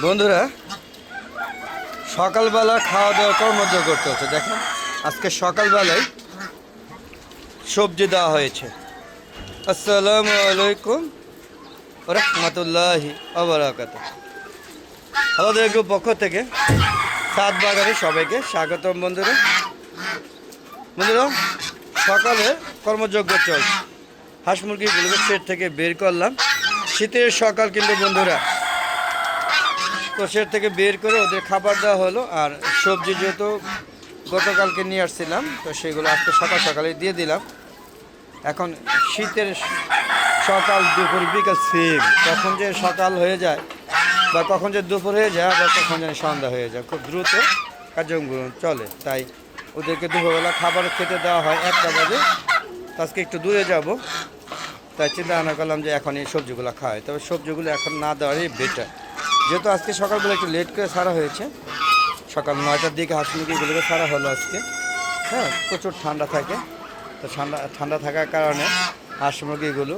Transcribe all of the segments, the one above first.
বন্ধুরা, সকালবেলা খাওয়া দাওয়া কর্মযোগ করতে হচ্ছে। দেখেন আজকে সকালবেলায় সবজি দেওয়া হয়েছে। আসসালামু আলাইকুম রহমতুল্লাহি ওয়াবারাকাতুহু। আমাদের গ্রুপ পক্ষ থেকে সাত বাগানে সবাইকে স্বাগতম। বন্ধুরা সকালে কর্মযজ্ঞ চলছে। হাঁস মুরগিগুলোকে শেড থেকে বের করলাম। শীতের সকাল কিন্তু বন্ধুরা, তো শেড থেকে বের করে ওদের খাবার দেওয়া হলো। আর সবজি যেহেতু গতকালকে নিয়ে আসছিলাম, তো সেগুলো আজকে সকাল সকালে দিয়ে দিলাম। এখন শীতের সকাল দুপুর বিকাল সেম, কখন যে সকাল হয়ে যায় বা কখন যে দুপুর হয়ে যায় আবার কখন যেন সন্ধ্যা হয়ে যায়, খুব দ্রুত কার্যক্রম চলে। তাই ওদেরকে দুপুরবেলা খাবার খেতে দেওয়া হয় 1টা বাজে। আজকে একটু দূরে যাব, তাই চিন্তা ভাবনা করলাম যে এখন এই সবজিগুলো খাওয়াই। তবে সবজিগুলো এখন না দেওয়ারই বেটার, যেহেতু আজকে সকালবেলা একটু লেট করে ছাড়া হয়েছে। সকাল 9টার দিকে হাঁস মুরগিগুলোকে ছাড়া হলো আজকে। হ্যাঁ, প্রচুর ঠান্ডা থাকে, তো ঠান্ডা থাকার কারণে হাঁস মুরগিগুলো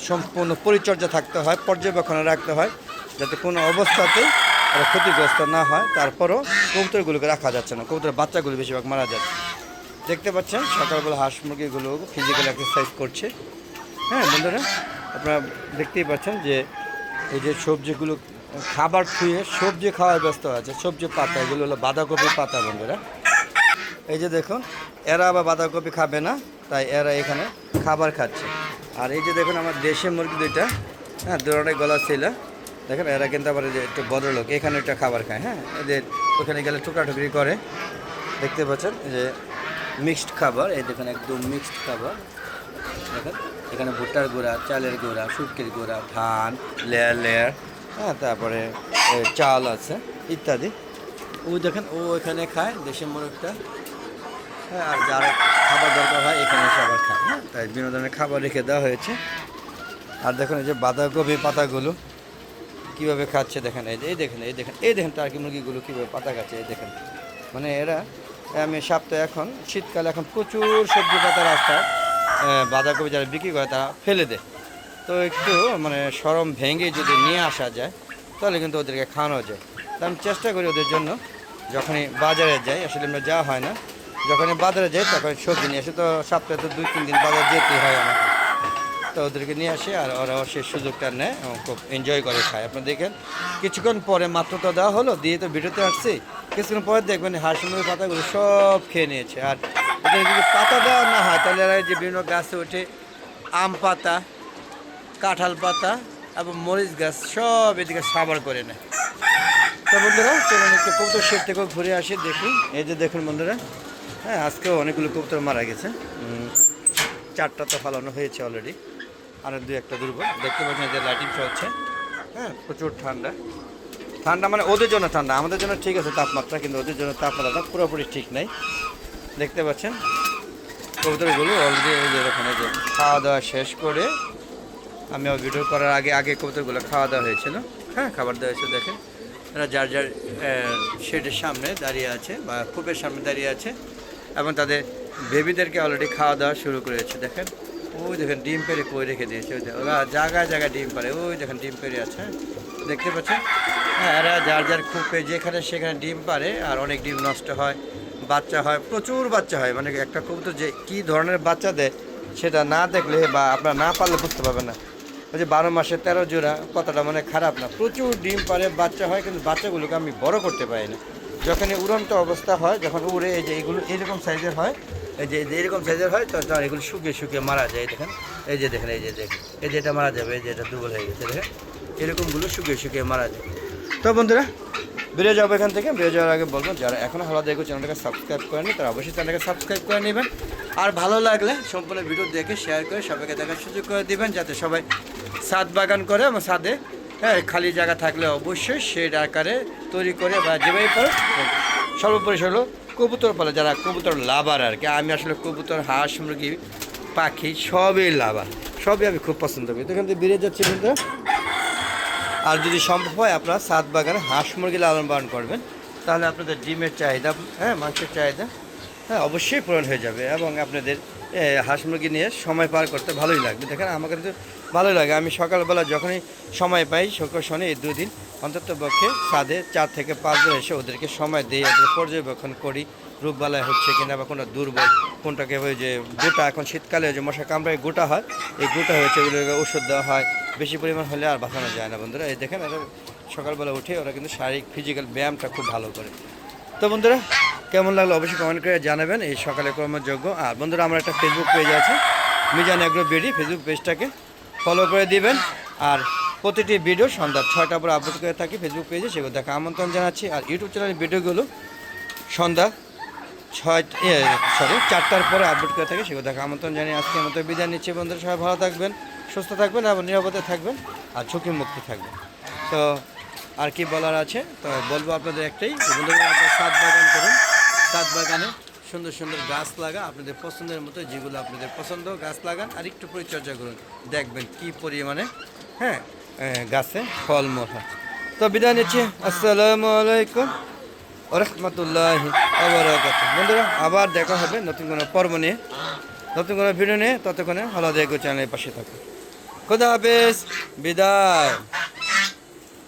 সম্পূর্ণ পরিচর্যা থাকতে হয়, পর্যবেক্ষণে রাখতে হয়, যাতে কোনো অবস্থাতেই ওরা ক্ষতিগ্রস্ত না হয়। তারপরও কবুতরগুলোকে রাখা যাচ্ছে না, কবুতরের বাচ্চাগুলো বেশিরভাগ মারা যাচ্ছে। দেখতে পাচ্ছেন সকালবেলা হাঁস মুরগিগুলো ফিজিক্যাল এক্সারসাইজ করছে। হ্যাঁ বন্ধুরা, আপনারা দেখতেই পাচ্ছেন যে এই যে সবজিগুলো খাবার খুঁয়ে সবজি খাওয়ার ব্যস্ত আছে। সবজি পাতা, এগুলো হলো বাঁধাকপি পাতা। বন্ধুরা এই যে দেখুন, এরা আবার বাঁধাকপি খাবে না, তাই এরা এখানে খাবার খাচ্ছে। আর এই যে দেখুন আমার দেশি মুরগি দুইটা, হ্যাঁ দুটাই গলা ছিল। দেখেন এরা কিন্তু আবার একটু ভদ্রলোক, এখানে একটা খাবার খায়। হ্যাঁ, এদের ওখানে গেলে টুকরাটুকরি করে। দেখতে পাচ্ছেন যে মিক্সড খাবার, এই দেখুন একদম মিক্সড খাবার। দেখেন এখানে ভুট্টার গুঁড়া, চালের গুঁড়া, শুটকির গুঁড়া, ধান লেয়ার লেয়ার, হ্যাঁ তারপরে চাল আছে ইত্যাদি। ও দেখেন ও এখানে খায় দেশি মুরগটা। হ্যাঁ, আর যার খাবার দরকার হয় এখানে এসে আবার খায়। হ্যাঁ, তাই বিভিন্ন ধরনের খাবার রেখে দেওয়া হয়েছে। আর দেখুন এই যে বাঁধাকপি পাতাগুলো কীভাবে খাচ্ছে। দেখেন এই দেখেন টার্কি মুরগিগুলো কীভাবে পাতা খাচ্ছে। এই দেখেন, মানে এরা, আমি সপ্তাহে এখন শীতকালে এখন প্রচুর সবজি পাতা রাস্তায় বাঁধাকপি যারা বিক্রি করে তারা ফেলে দেয়। তো একটু মানে সরম ভেঙে যদি নিয়ে আসা যায় তাহলে কিন্তু ওদেরকে খাওয়ানো যায়। তো আমি চেষ্টা করি ওদের জন্য, যখনই বাজারে যাই, আসলে আমরা যাওয়া হয় না, যখনই বাজারে যাই তখন সবজি নিয়ে আসি। তো সপ্তাহে তো 2-3 দিন বাজার যেতেই হয় আমার, তো ওদেরকে নিয়ে আসি। আর ওরাও সেই সুযোগটা নেয় এবং খুব এনজয় করে খায়। আপনি দেখেন কিছুক্ষণ পরে মাত্র তো দেওয়া হলো, দিয়ে তো ভিডিওতে আসছি, কিছুক্ষণ পরে দেখবেন হাঁস মুরগির পাতাগুলো সব খেয়ে নিয়েছে। আর ওদের যদি পাতা দেওয়া না হয় তাহলে এরা যে বিভিন্ন গাছে ওঠে, আম পাতা, কাঁঠাল পাতা এবং মরিচ গাছ সব এদিকে সাবার করে নেয়। তো বন্ধুরা চলুন একটু কবুতর শেড থেকেও ঘুরে আসি, দেখি। এই যে দেখুন বন্ধুরা, হ্যাঁ আজকেও অনেকগুলো কবুতর মারা গেছে। 4টা তো ফালানো হয়েছে অলরেডি, আর 2-1টা দুর্বল। দেখতে পাচ্ছেন যে লাইটিং চলছে। হ্যাঁ, প্রচুর ঠান্ডা মানে ওদের জন্য ঠান্ডা, আমাদের জন্য ঠিক আছে তাপমাত্রা, কিন্তু ওদের জন্য তাপমাত্রাটা পুরোপুরি ঠিক নাই। দেখতে পাচ্ছেন কবুতরগুলো অলরেডি এই যে এখানে যে খাওয়া দাওয়া শেষ করে, আমি ভিডিও করার আগে কবুতরগুলো খাওয়া দাওয়া হয়েছিল। হ্যাঁ, খাবার দেওয়া হয়েছিল। দেখেন এরা যার শেডের সামনে দাঁড়িয়ে আছে বা কূপের সামনে দাঁড়িয়ে আছে এবং তাদের বেবিদেরকে অলরেডি খাওয়া দাওয়া শুরু করেছে। দেখেন ওই দেখেন ডিম পেড়ে কই রেখে দিয়েছে। ওই ওরা জায়গায় জায়গায় ডিম পারে, ওই দেখেন ডিম পেড়ে আছে। দেখতে পাচ্ছেন, হ্যাঁ এরা যার কূপে যেখানে সেখানে ডিম পারে, আর অনেক ডিম নষ্ট হয়, বাচ্চা হয়, প্রচুর বাচ্চা হয়। মানে একটা কবুতর যে কী ধরনের বাচ্চা দেয় সেটা না দেখলে বা আপনারা না পারলে বুঝতে পারবেন না। ওই যে 12 মাসে 13 জোড়া কথাটা মানে খারাপ না, প্রচুর ডিম পারে, বাচ্চা হয়, কিন্তু বাচ্চাগুলোকে আমি বড় করতে পারি না। যখনই উড়ন্ত অবস্থা হয়, যখন উড়ে এই যে এগুলো এইরকম সাইজের হয়, এই যে এরকম সাইজের হয়, তখন এগুলো শুকিয়ে মারা যায়। দেখেন এই যে দেখেন, এই যে এটা মারা যাবে, এই যে এটা দুর্বল হয়ে গেছে। দেখেন এরকমগুলো শুকিয়ে মারা যায়। তো বন্ধুরা বেরিয়ে যাবো এখান থেকে। বেরিয়ে যাওয়ার আগে বলবো, যারা এখনও হালাদা এগো চ্যানেলটাকে সাবস্ক্রাইব করেনি তারা অবশ্যই চ্যানেলটাকে সাবস্ক্রাইব করে নেবেন। আর ভালো লাগলে সম্পূর্ণ ভিডিও দেখে শেয়ার করে সবাইকে দেখার সুযোগ করে দিবেন, যাতে সবাই ছাদ বাগান করে এবং ছাদে খালি জায়গা থাকলে অবশ্যই শেড আকারে তৈরি করে বা যেভাবে পারে সর্বোপরি হলো কবুতর পালে, যারা কবুতর লাভার আর কি। আমি আসলে কবুতর, হাঁস মুরগি, পাখি সবই লাভার, সবই আমি খুব পছন্দ করি। তো এখান থেকে বেরিয়ে যাচ্ছি কিন্তু। আর যদি সম্ভব হয় আপনারা ছাদ বাগানে হাঁস মুরগি লালন পালন করবেন, তাহলে আপনাদের ডিমের চাহিদা, মাংসের চাহিদা অবশ্যই পূরণ হয়ে যাবে এবং আপনাদের হাঁস মুরগি নিয়ে সময় পার করতে ভালোই লাগবে। দেখেন আমাকে কিন্তু ভালোই লাগে। আমি সকালবেলা যখনই সময় পাই, শুক্র শনি এই 2 দিন অন্তত পক্ষে ছাদে 4 থেকে 5 বার এসে ওদেরকে সময় দিয়ে ওদের পর্যবেক্ষণ করি রোগবালাই হচ্ছে কিনা বা কোনো দুর্বল কোনটাকে ওই যে গোটা এখন শীতকালে যে মশা কামড়ায় গোটা হয় এই গোটা হয়েছে ওগুলোকে ওষুধ দেওয়া হয় বেশি পরিমাণ হলে আর বাঁচানো যায় না বন্ধুরা। এই দেখেন ওরা সকালবেলা উঠে ওরা কিন্তু শারীরিক ফিজিক্যাল ব্যায়ামটা খুব ভালো করে। তো বন্ধুরা কেমন লাগলো অবশ্যই কমেন্ট করে জানাবেন এই সকালে কর্মযোগ্য। আর বন্ধুরা আমার একটা ফেসবুক পেজ আছে মিজান এগ্রো বিডি, ফেসবুক পেজটাকে ফলো করে দিবেন। আর প্রতিটি ভিডিও সন্ধ্যা 6টার পর আপলোড করে থাকি ফেসবুক পেজে, সেগুলো দেখা আমন্ত্রণ জানাচ্ছি। আর ইউটিউব চ্যানেলের ভিডিওগুলো সন্ধ্যা 4টার পরে আপলোড করে থাকি, সেগুলো দেখা আমন্ত্রণ জানিয়ে আজকের মতো বিদায় নিচ্ছি বন্ধুরা। সবাই ভালো থাকবেন, সুস্থ থাকবেন এবং নিরাপদে থাকবেন আর ঝুঁকি মুক্তি থাকবেন। তো আর কি বলার আছে, তো বলবো আপনাদের একটাই, বন্ধুরা আপনার ছাদ বাগান করুন, ছাদ বাগানে সুন্দর সুন্দর গাছ লাগা আপনাদের পছন্দের মতো, যেগুলো আপনাদের পছন্দ গাছ লাগান আর একটু পরিচর্যা করুন, দেখবেন কি পরিমাণে গাছে ফলমূল হয়। তো বিদায় নিচ্ছি, আসসালামু আলাইকুম ওয়া রাহমাতুল্লাহি ওয়া বারাকাতুহু। বন্ধুরা আবার দেখা হবে নতুন কোনো পর্ব নিয়ে, নতুন কোনো ভিডিও নিয়ে। ততক্ষণে ভালো দেখো, চ্যানেলের পাশে থাকুন। খোদা হাফেজ, বিদায়।